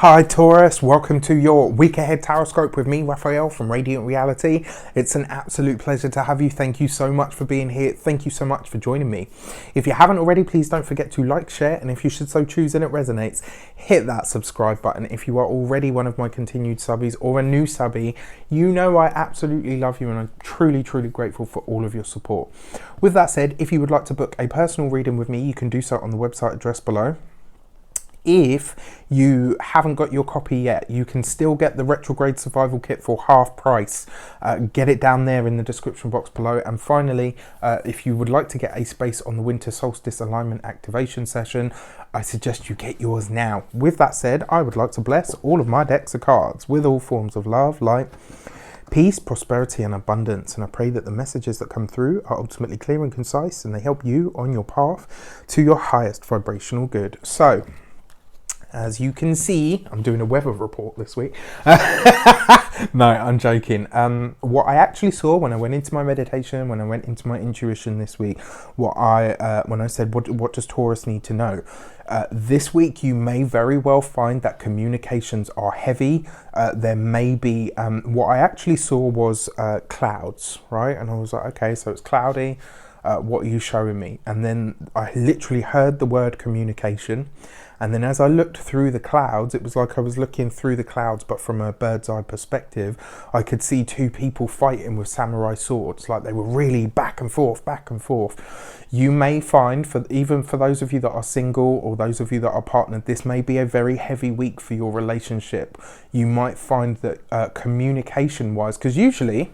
Hi Taurus, welcome to your week ahead tarot with me, Raphael from Reydiant Reality. It's an absolute pleasure to have you. Thank you so much for being here. Thank you so much for joining me. If you haven't already, please don't forget to like, share, and if you should so choose and it resonates, hit that subscribe button. If you are already one of my continued subbies or a new subby, you know I absolutely love you and I'm truly grateful for all of your support. With that said, if you would like to book a personal reading with me, you can do so on the website address below. If you haven't got your copy yet, you can still get the retrograde survival kit for half price. Get it down there in the description box below. And finally, if you would like to get a space on the winter solstice alignment activation session, I suggest you get yours now. With that said, I would like to bless all of my decks of cards with all forms of love, light, peace, prosperity and abundance, and I pray that the messages that come through are ultimately clear and concise and they help you on your path to your highest vibrational good. So as you can see, I'm doing a weather report this week. No, I'm joking. What I actually saw when I went into my meditation, when I went into my intuition this week, when I said, what does Taurus need to know? This week, you may very well find that communications are heavy. There may be, what I actually saw was clouds, right? And I was like, okay, so it's cloudy. What are you showing me? And then I literally heard the word communication. And then as I looked through the clouds, it was like I was looking through the clouds, but from a bird's eye perspective, I could see two people fighting with samurai swords, like they were really back and forth. You may find, even for those of you that are single or those of you that are partnered, this may be a very heavy week for your relationship. You might find that communication-wise, because usually,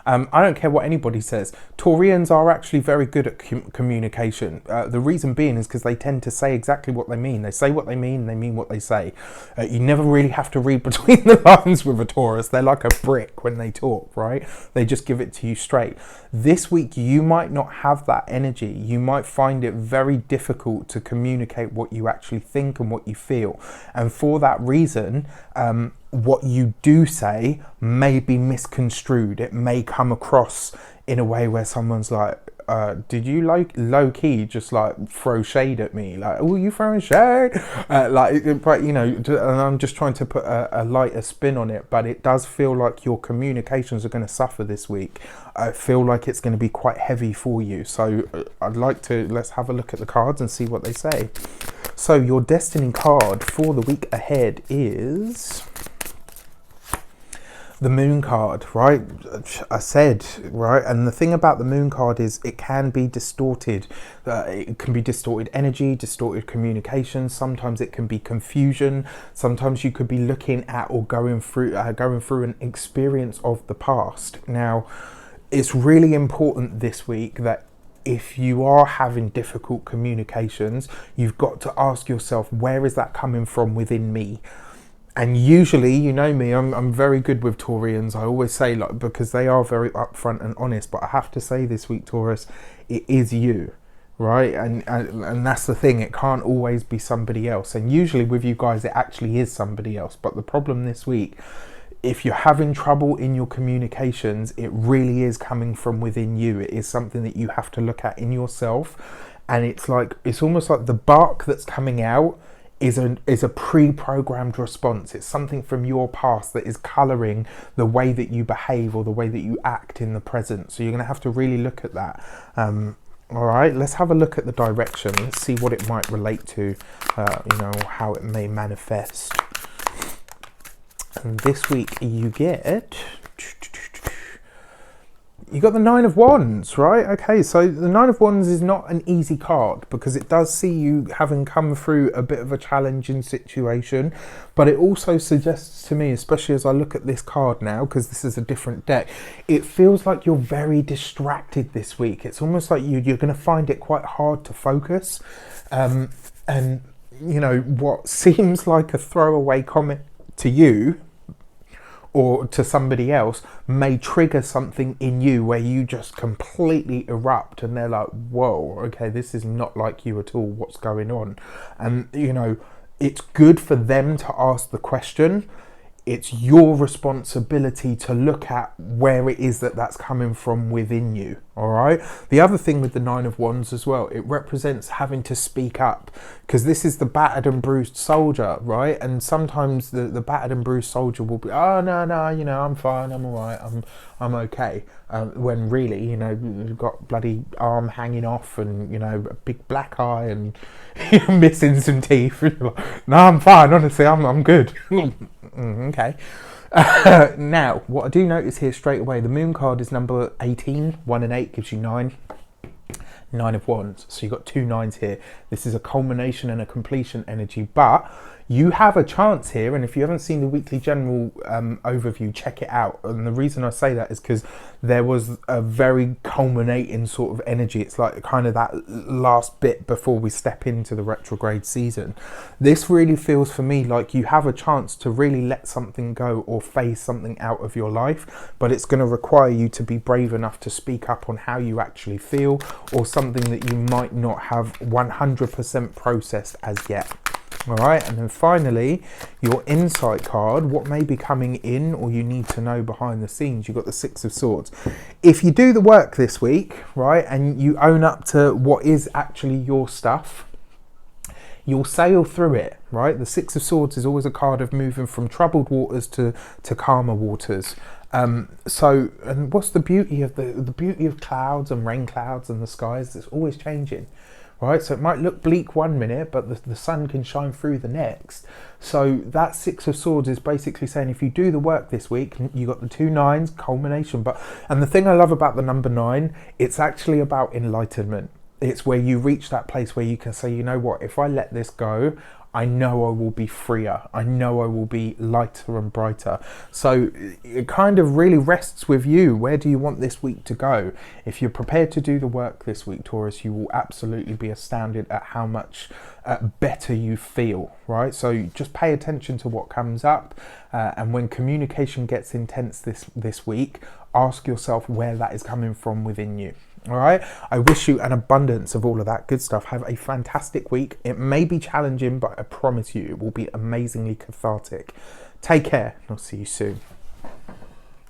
I don't care what anybody says, Taurians are actually very good at communication. The reason being is because they tend to say exactly what they mean. They say what they mean, and they mean what they say. You never really have to read between the lines with a Taurus. They're like a brick when they talk, right? They just give it to you straight. This week, you might not have that energy. You might find it very difficult to communicate what you actually think and what you feel. And for that reason, what you do say may be misconstrued. It may come across in a way where someone's like, did you low-key just like throw shade at me? Like, oh, you throwing shade? But you know, and I'm just trying to put a lighter spin on it, but it does feel like your communications are going to suffer this week. I feel like it's going to be quite heavy for you. So let's have a look at the cards and see what they say. So your destiny card for the week ahead is the moon card, right? I said, right? And the thing about the moon card is it can be distorted. It can be distorted energy, distorted communication. Sometimes it can be confusion. Sometimes you could be looking at or going through an experience of the past. Now, it's really important this week that if you are having difficult communications, you've got to ask yourself, where is that coming from within me? And usually, you know me, I'm very good with Taurians. I always say, like, because they are very upfront and honest, but I have to say this week, Taurus, it is you, right? And that's the thing, it can't always be somebody else. And usually with you guys, it actually is somebody else. But the problem this week, if you're having trouble in your communications, it really is coming from within you. It is something that you have to look at in yourself. And it's almost like the bark that's coming out is a pre-programmed response. It's something from your past that is colouring the way that you behave or the way that you act in the present. So you're going to have to really look at that. All right, let's have a look at the direction. Let's see what it might relate to, how it may manifest. And this week you got the Nine of Wands, right? Okay, so the Nine of Wands is not an easy card because it does see you having come through a bit of a challenging situation, but it also suggests to me, especially as I look at this card now, because this is a different deck, it feels like you're very distracted this week. It's almost like you're going to find it quite hard to focus. And, you know, what seems like a throwaway comment to you or to somebody else may trigger something in you where you just completely erupt and they're like, whoa, okay, this is not like you at all, what's going on? And, you know, it's good for them to ask the question. it's your responsibility to look at where it is that that's coming from within you. All right. The other thing with the Nine of Wands as well, it represents having to speak up, because this is the battered and bruised soldier, right? And sometimes the battered and bruised soldier will be, oh no, you know, I'm fine, I'm all right, I'm okay. When really, you know, you've got bloody arm hanging off, and you know, a big black eye, and you're missing some teeth. No, I'm fine. Honestly, I'm good. Okay. Now, what I do notice here straight away, the Moon card is number 18. 1 and 8 gives you 9. 9 of Wands. So you've got 2 9s here. This is a culmination and a completion energy, but you have a chance here. And if you haven't seen the weekly general overview, check it out. And the reason I say that is because there was a very culminating sort of energy. It's like kind of that last bit before we step into the retrograde season. This really feels for me like you have a chance to really let something go or phase something out of your life, but it's going to require you to be brave enough to speak up on how you actually feel, or something that you might not have 100% processed as yet. All right, and then finally, your insight card, what may be coming in or you need to know behind the scenes. You've got the Six of Swords. If you do the work this week, right, and you own up to what is actually your stuff, you'll sail through it, right? The Six of Swords is always a card of moving from troubled waters to calmer waters. So, and what's the beauty of the beauty of clouds and rain clouds and the skies? It's always changing. Right, so it might look bleak one minute, but the sun can shine through the next. So that Six of Swords is basically saying, if you do the work this week, you got the 2 9s, culmination. And the thing I love about the number 9, it's actually about enlightenment. It's where you reach that place where you can say, you know what, if I let this go, I know I will be freer. I know I will be lighter and brighter. So it kind of really rests with you. Where do you want this week to go? If you're prepared to do the work this week, Taurus, you will absolutely be astounded at how much better you feel, right? So just pay attention to what comes up. And when communication gets intense this week, ask yourself where that is coming from within you. All right, I wish you an abundance of all of that good stuff. Have a fantastic week. It may be challenging, but I promise you it will be amazingly cathartic. Take care, and I'll see you soon.